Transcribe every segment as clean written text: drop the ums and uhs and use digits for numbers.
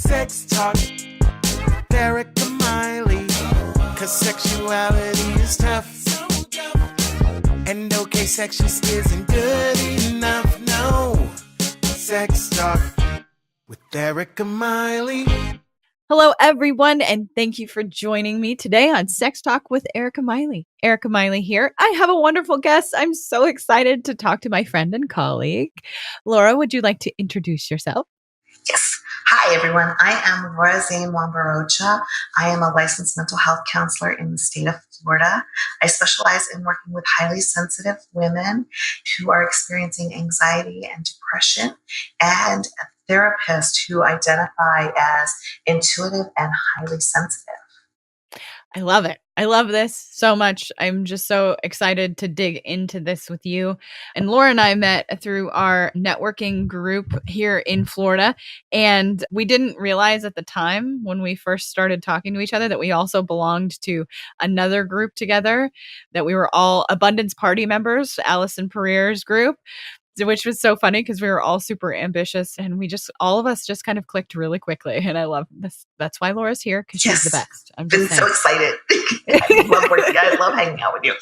Sex talk, Erika Miley. 'Cause sexuality is tough. And okay, sex just isn't good enough. No. Sex talk with Erika Miley. Hello, everyone, and thank you for joining me today on Sex Talk with Erika Miley. Erika Miley here. I have a wonderful guest. I'm so excited to talk to my friend and colleague. Laura, would you like to introduce yourself? Yes. Hi, everyone. I am Laura Zane. I am a licensed mental health counselor in the state of Florida. I specialize in working with highly sensitive women who are experiencing anxiety and depression, and therapists who identify as intuitive and highly sensitive. I love it. I love this so much. I'm just so excited to dig into this with you. And Laura and I met through our networking group here in Florida. And we didn't realize at the time when we first started talking to each other that we also belonged to another group together, that we were all Abundance Party members, Allison Pereira's group, which was so funny because we were all super ambitious and all of us just kind of clicked really quickly. And I love this. That's why Laura's here, because she's the best. I'm been so excited. I love hanging out with you.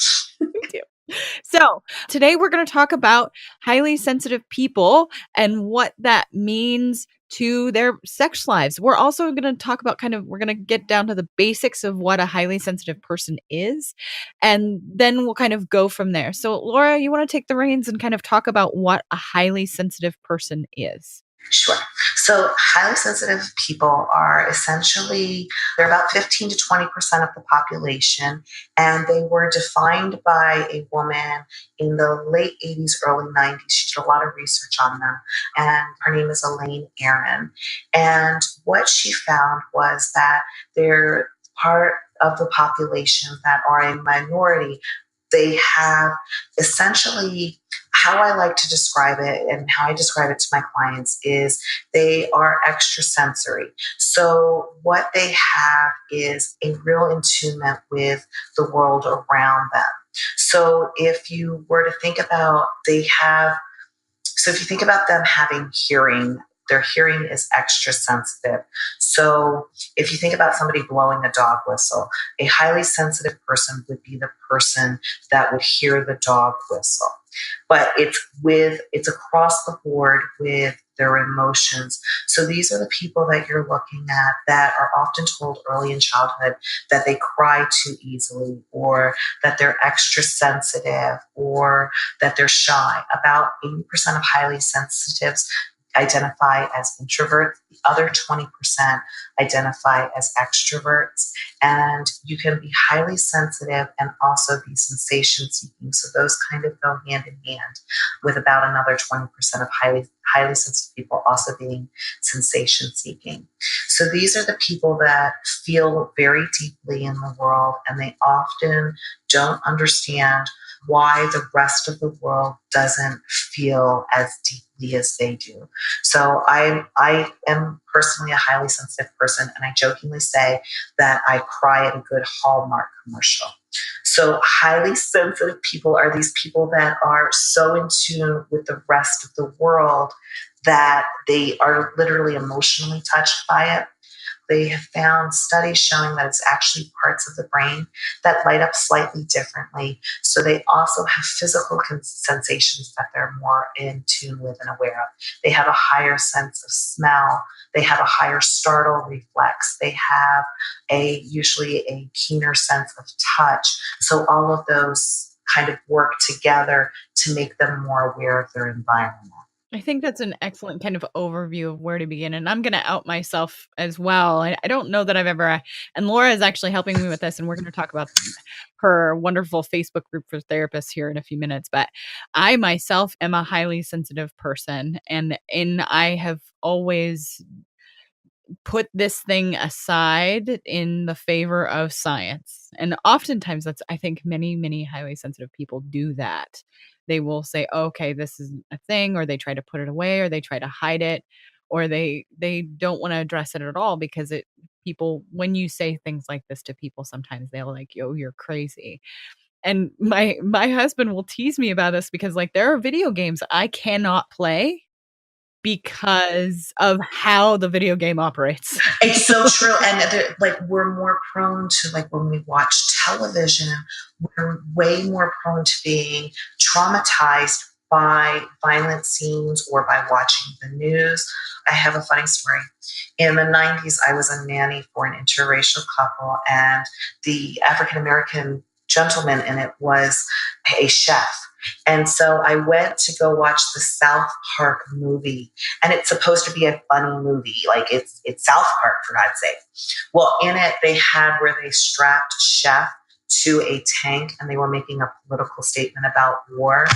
Me too. So today we're going to talk about highly sensitive people and what that means to their sex lives. We're also going to talk about we're going to get down to the basics of what a highly sensitive person is, and then we'll kind of go from there. So Laura, you want to take the reins and kind of talk about what a highly sensitive person is? Sure. So highly sensitive people are essentially, they're about 15 to 20% of the population, and they were defined by a woman in the late 80s, early 90s. She did a lot of research on them, and her name is Elaine Aron. And what she found was that they're part of the population that are a minority. They have essentially, how I like to describe it and how I describe it to my clients is they are extrasensory. So what they have is a real attunement with the world around them. So if you were to think about, if you think about them having hearing, their hearing is extra sensitive. So if you think about somebody blowing a dog whistle, a highly sensitive person would be the person that would hear the dog whistle. But it's across the board with their emotions. So these are the people that you're looking at that are often told early in childhood that they cry too easily, or that they're extra sensitive, or that they're shy. About 80% of highly sensitives identify as introverts. The other 20% identify as extroverts. And you can be highly sensitive and also be sensation seeking. So those kind of go hand in hand, with about another 20% of highly sensitive people also being sensation seeking. So these are the people that feel very deeply in the world, and they often don't understand why the rest of the world doesn't feel as deeply as they do. So I am personally a highly sensitive person, and I jokingly say that I cry at a good Hallmark commercial. So highly sensitive people are these people that are so in tune with the rest of the world that they are literally emotionally touched by it. They have found studies showing that it's actually parts of the brain that light up slightly differently. So they also have physical sensations that they're more in tune with and aware of. They have a higher sense of smell. They have a higher startle reflex. They have usually a keener sense of touch. So all of those kind of work together to make them more aware of their environment. I think that's an excellent kind of overview of where to begin. And I'm going to out myself as well. I don't know that I've ever, and Laura is actually helping me with this, and we're going to talk about her wonderful Facebook group for therapists here in a few minutes. But I myself am a highly sensitive person, and I have always put this thing aside in the favor of science. And oftentimes I think many highly sensitive people do that. They will say, okay, this is a thing, or they try to put it away, or they try to hide it, or they don't want to address it at all, because when you say things like this to people, sometimes they're like, yo, you're crazy. And my husband will tease me about this, because there are video games I cannot play because of how the video game operates. It's so true. And like, we're more prone to, like, when we watch television, we're way more prone to being traumatized by violent scenes or by watching the news. I have a funny story. In the 90s, I was a nanny for an interracial couple, and the African American gentleman in it was a chef. And so I went to go watch the South Park movie, and it's supposed to be a funny movie. Like, it's South Park, for God's sake. Well, in it, they had where they strapped chef to a tank, and they were making a political statement about war.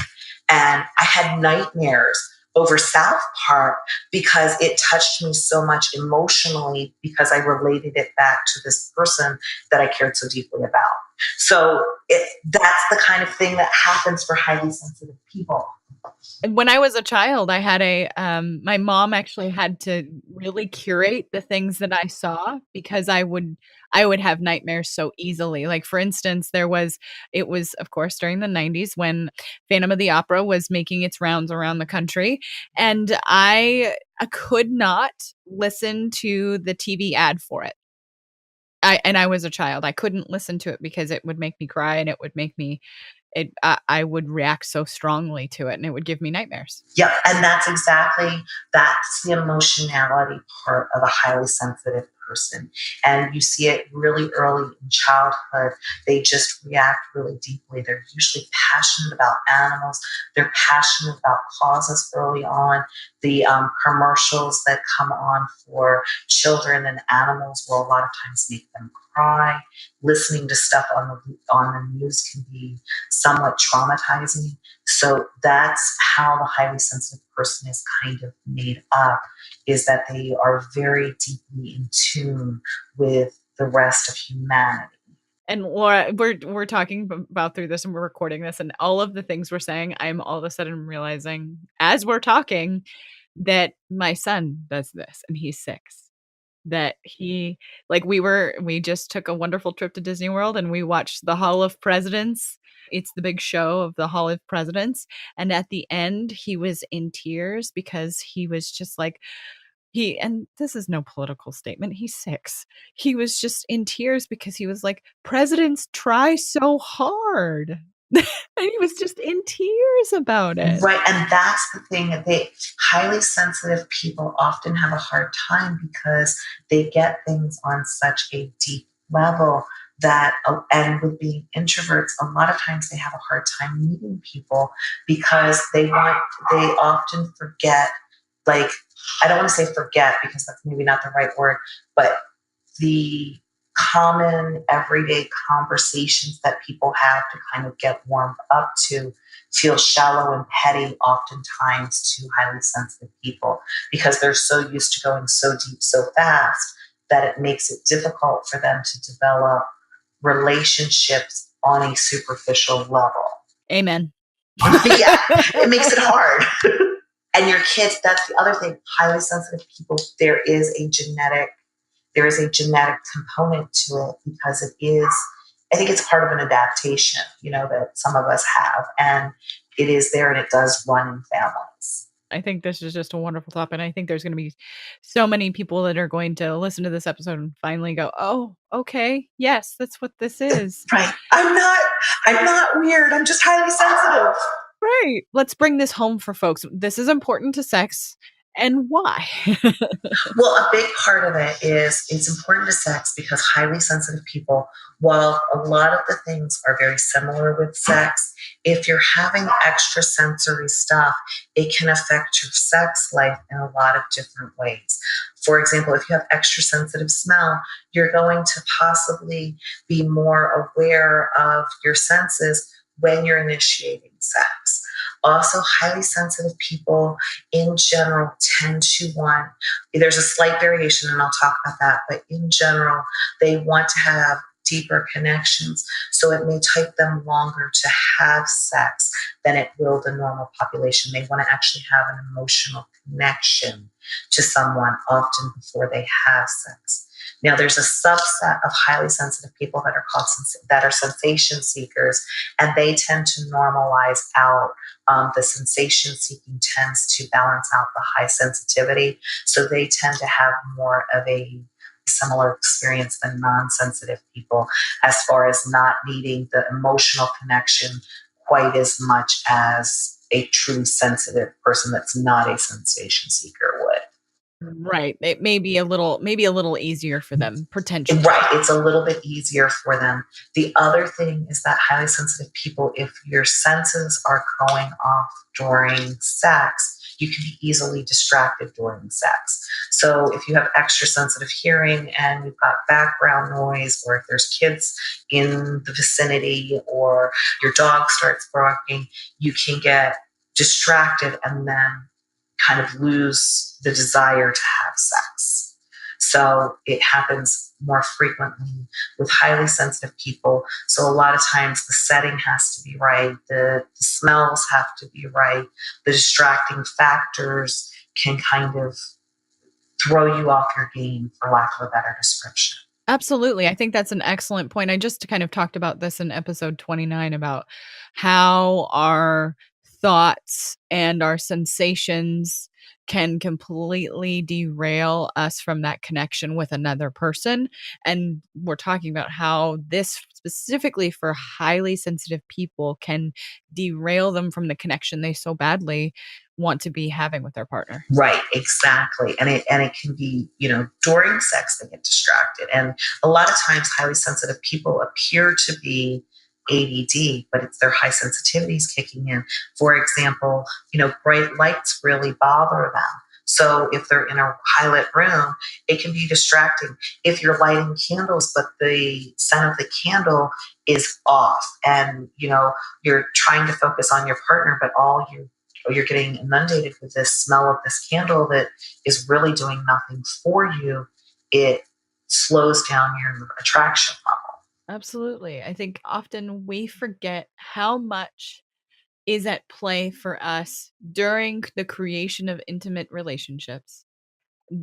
And I had nightmares over South Park because it touched me so much emotionally, because I related it back to this person that I cared so deeply about. So that's the kind of thing that happens for highly sensitive people. When I was a child, I had my mom actually had to really curate the things that I saw, because I would have nightmares so easily. Like, for instance, it was of course during the 90s when Phantom of the Opera was making its rounds around the country, and I could not listen to the TV ad for it. I was a child. I couldn't listen to it because it would make me cry, and it would make me I would react so strongly to it, and it would give me nightmares. Yep. And that's the emotionality part of a highly sensitive person. And you see it really early in childhood. They just react really deeply. They're usually passionate about animals. They're passionate about causes early on. The commercials that come on for children and animals will a lot of times make them cry. Listening to stuff on the news can be somewhat traumatizing. So that's how the highly sensitive person is kind of made up, is that they are very deeply in tune with the rest of humanity. And Laura, we're talking about through this, and we're recording this, and all of the things we're saying, I'm all of a sudden realizing as we're talking that my son does this, and he's 6. That we just took a wonderful trip to Disney World, and we watched the Hall of Presidents. It's the big show of the Hall of Presidents. And at the end, he was in tears because he was just like, and this is no political statement, he's 6. He was just in tears because he was like, presidents try so hard. And he was just in tears about it. Right. And that's the thing, that highly sensitive people often have a hard time because they get things on such a deep level that, and with being introverts, a lot of times they have a hard time meeting people because they often forget, like, I don't want to say forget because that's maybe not the right word, but the common everyday conversations that people have to kind of get warmed up to feel shallow and petty oftentimes to highly sensitive people, because they're so used to going so deep so fast that it makes it difficult for them to develop relationships on a superficial level. Amen. Yeah, it makes it hard. And your kids, that's the other thing, highly sensitive people, there is a genetic component to it, because I think it's part of an adaptation, that some of us have, and it is there, and it does run in families. I think this is just a wonderful topic. And I think there's going to be so many people that are going to listen to this episode and finally go, oh, okay, yes, that's what this is. Right. I'm not weird. I'm just highly sensitive. Right. Let's bring this home for folks. This is important to sex, and why? Well, a big part of it is it's important to sex because highly sensitive people, while a lot of the things are very similar with sex, if you're having extra sensory stuff, it can affect your sex life in a lot of different ways. For example, if you have extra sensitive smell, you're going to possibly be more aware of your senses when you're initiating sex. Also, highly sensitive people in general tend to want, there's a slight variation and I'll talk about that, but in general, they want to have deeper connections. So it may take them longer to have sex than it will the normal population. They want to actually have an emotional connection to someone often before they have sex. Now, there's a subset of highly sensitive people that are that are sensation seekers, and they tend to normalize out. The sensation seeking tends to balance out the high sensitivity, so they tend to have more of a similar experience than non-sensitive people, as far as not needing the emotional connection quite as much as a truly sensitive person that's not a sensation seeker would. Right. It may be a little easier for them, potentially. Right. It's a little bit easier for them. The other thing is that highly sensitive people, if your senses are going off during sex, you can be easily distracted during sex. So if you have extra sensitive hearing and you've got background noise, or if there's kids in the vicinity, or your dog starts barking, you can get distracted and then kind of lose the desire to have sex. So it happens more frequently with highly sensitive people. So a lot of times the setting has to be right, the smells have to be right, the distracting factors can kind of throw you off your game, for lack of a better description. Absolutely. I think that's an excellent point. I just kind of talked about this in episode 29 about how our thoughts and our sensations can completely derail us from that connection with another person. And we're talking about how this specifically for highly sensitive people can derail them from the connection they so badly want to be having with their partner. Right, exactly. And it can be, during sex they get distracted. And a lot of times highly sensitive people appear to be ADD, but it's their high sensitivities kicking in. For example, bright lights really bother them. So if they're in a high lit room, it can be distracting. If you're lighting candles, but the scent of the candle is off, and you're trying to focus on your partner, but you're getting inundated with this smell of this candle that is really doing nothing for you, it slows down your attraction level. Absolutely. I think often we forget how much is at play for us during the creation of intimate relationships,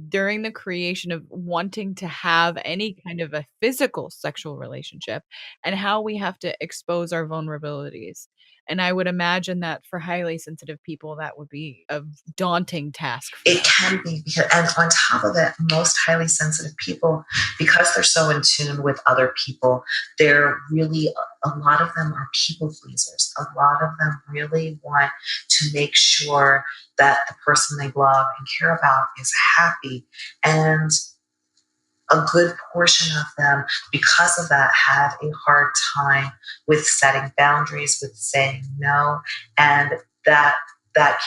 during the creation of wanting to have any kind of a physical sexual relationship, and how we have to expose our vulnerabilities. And I would imagine that for highly sensitive people, that would be a daunting task for It them. can be, and on top of it, most highly sensitive people, because they're so in tune with other people, they're really, a lot of them are people pleasers. A lot of them really want to make sure that the person they love and care about is happy. And a good portion of them, because of that, have a hard time with setting boundaries, with saying no, and that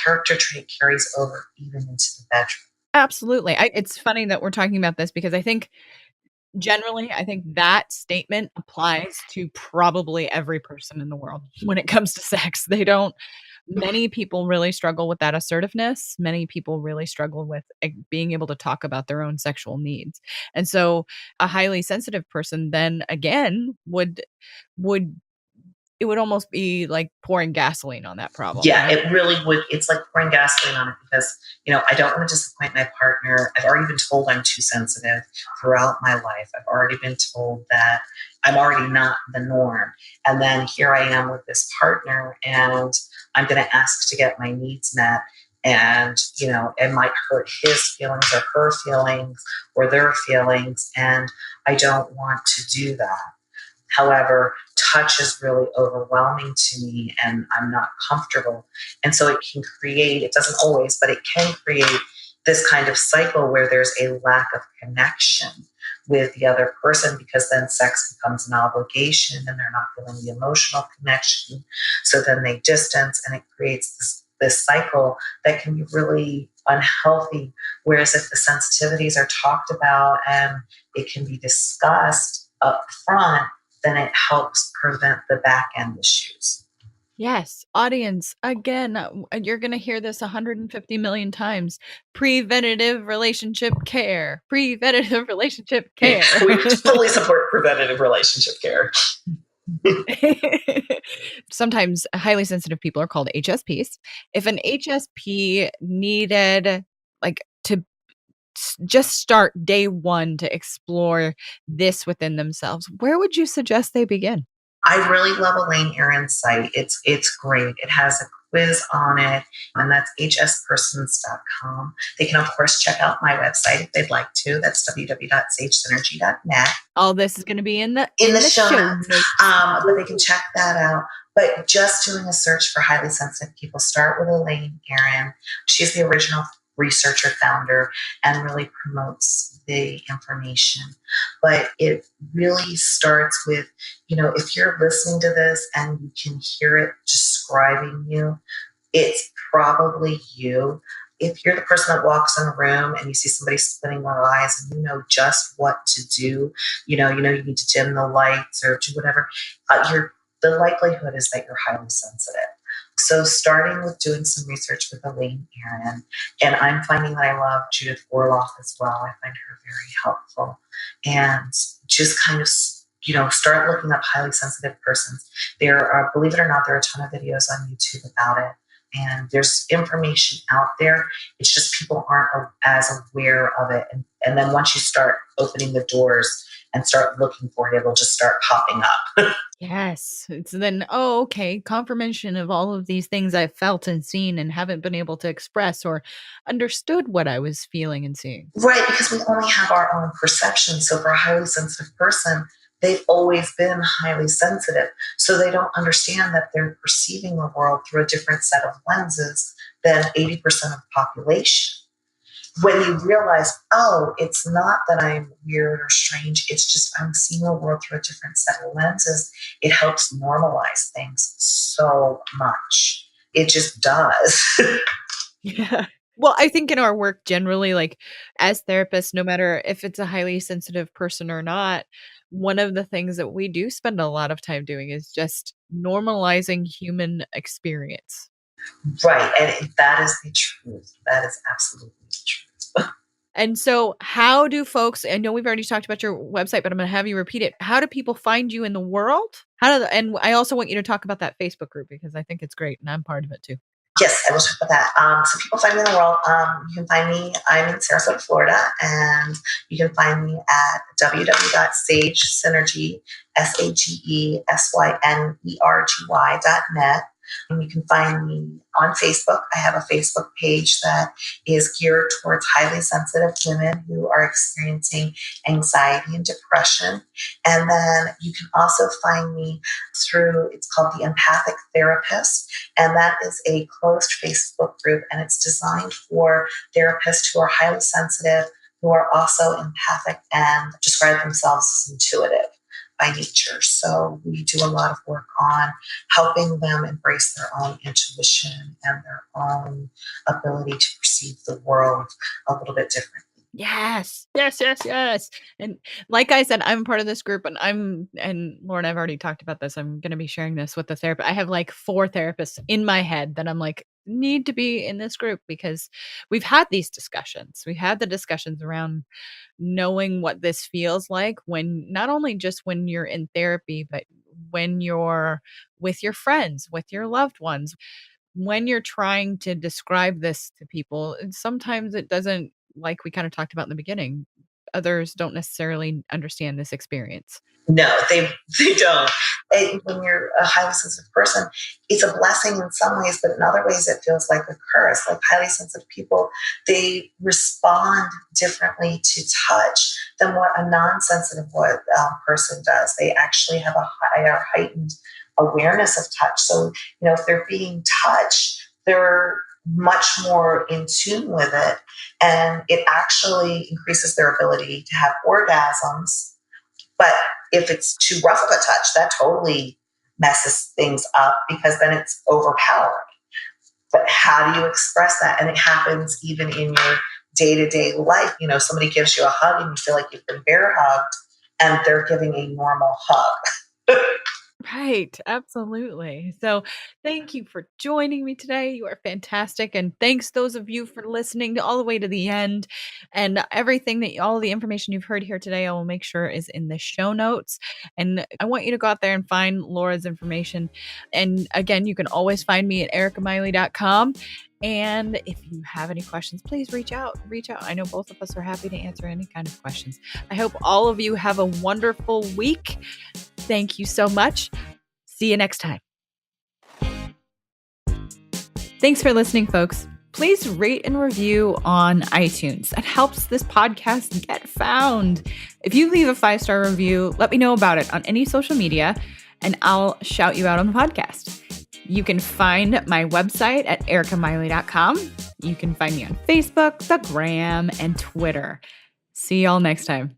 character trait carries over even into the bedroom. Absolutely. It's funny that we're talking about this because I think generally, I think that statement applies to probably every person in the world when it comes to sex. Many people really struggle with that assertiveness. Many people really struggle with being able to talk about their own sexual needs. And so a highly sensitive person then again would it would almost be like pouring gasoline on that problem, Yeah, right? it really would. It's like pouring gasoline on it, because, I don't want to disappoint my partner. I've already been told I'm too sensitive throughout my life. I've already been told that I'm already not the norm. And then here I am with this partner, and I'm going to ask to get my needs met. And, it might hurt his feelings or her feelings or their feelings. And I don't want to do that. However, touch is really overwhelming to me, and I'm not comfortable. And so it doesn't always, but it can create this kind of cycle where there's a lack of connection with the other person, because then sex becomes an obligation and they're not feeling the emotional connection. So then they distance, and it creates this cycle that can be really unhealthy. Whereas if the sensitivities are talked about and it can be discussed up front, then it helps prevent the back end issues. Yes, audience, again, you're going to hear this 150 million times. Preventative relationship care. Preventative relationship care. We fully support preventative relationship care. Sometimes highly sensitive people are called HSPs. If an HSP needed like just start day one to explore this within themselves, where would you suggest they begin? I really love Elaine Aron's site. It's great. It has a quiz on it, and that's hspersons.com. They can, of course, check out my website if they'd like to. That's www.sagesynergy.net. All this is going to be in the show notes. But they can check that out. But just doing a search for highly sensitive people, start with Elaine Aron. She's the original researcher founder and really promotes the information. But it really starts with, if you're listening to this and you can hear it describing you, it's probably you. If you're the person that walks in a room and you see somebody squinting their eyes and you know just what to do, you need to dim the lights or do whatever, the likelihood is that you're highly sensitive. So starting with doing some research with Elaine Aron, and I'm finding that I love Judith Orloff as well. I find her very helpful. And just kind of, start looking up highly sensitive persons. There are, believe it or not, there are a ton of videos on YouTube about it. And there's information out there. It's just people aren't as aware of it. And then once you start opening the doors and start looking for it, it'll just start popping up. Yes. It's then, okay, confirmation of all of these things I've felt and seen and haven't been able to express or understood what I was feeling and seeing. Right, because we only have our own perception. So for a highly sensitive person, they've always been highly sensitive. So they don't understand that they're perceiving the world through a different set of lenses than 80% of the population. When you realize, it's not that I'm weird or strange, it's just I'm seeing the world through a different set of lenses, it helps normalize things so much. It just does. Yeah. Well, I think in our work generally, like as therapists, no matter if it's a highly sensitive person or not, one of the things that we do spend a lot of time doing is just normalizing human experience. Right. And that is the truth. That is absolutely the truth. And so how do folks, I know we've already talked about your website, but I'm going to have you repeat it. How do people find you in the world? And I also want you to talk about that Facebook group because I think it's great and I'm part of it too. Yes, I will talk about that. So people find me in the world. You can find me, I'm in Sarasota, Florida, and you can find me at www.sagesynergy, SAGESYNERGY.net. And you can find me on Facebook. I have a Facebook page that is geared towards highly sensitive women who are experiencing anxiety and depression. And then you can also find me through, it's called The Empathic Therapist. And that is a closed Facebook group. And it's designed for therapists who are highly sensitive, who are also empathic and describe themselves as intuitive by nature. So we do a lot of work on helping them embrace their own intuition and their own ability to perceive the world a little bit differently. Yes. And like I said, I'm part of this group and Lauren, I've already talked about this. I'm going to be sharing this with the therapist. I have like 4 therapists in my head that I'm like, need to be in this group because we've had these discussions. We had the discussions around knowing what this feels like when not only just when you're in therapy, but when you're with your friends, with your loved ones, when you're trying to describe this to people, and sometimes it doesn't, like we kind of talked about in the beginning, others don't necessarily understand this experience. No, they don't. And when you're a highly sensitive person, it's a blessing in some ways, but in other ways it feels like a curse. Like highly sensitive people, they respond differently to touch than what a non-sensitive person does. They actually have a higher heightened awareness of touch. So, if they're being touched, they're much more in tune with it. And it actually increases their ability to have orgasms. But if it's too rough of a touch, that totally messes things up because then it's overpowered. But how do you express that? And it happens even in your day-to-day life. Somebody gives you a hug and you feel like you've been bear hugged and they're giving a normal hug. Right. Absolutely. So thank you for joining me today. You are fantastic. And thanks those of you for listening to all the way to the end and all the information you've heard here today, I will make sure is in the show notes. And I want you to go out there and find Laura's information. And again, you can always find me at erikamiley.com. And if you have any questions, please reach out. I know both of us are happy to answer any kind of questions. I hope all of you have a wonderful week. Thank you so much. See you next time. Thanks for listening, folks. Please rate and review on iTunes. It helps this podcast get found. If you leave a 5-star review, let me know about it on any social media, and I'll shout you out on the podcast. You can find my website at erikamiley.com. You can find me on Facebook, the Gram, and Twitter. See y'all next time.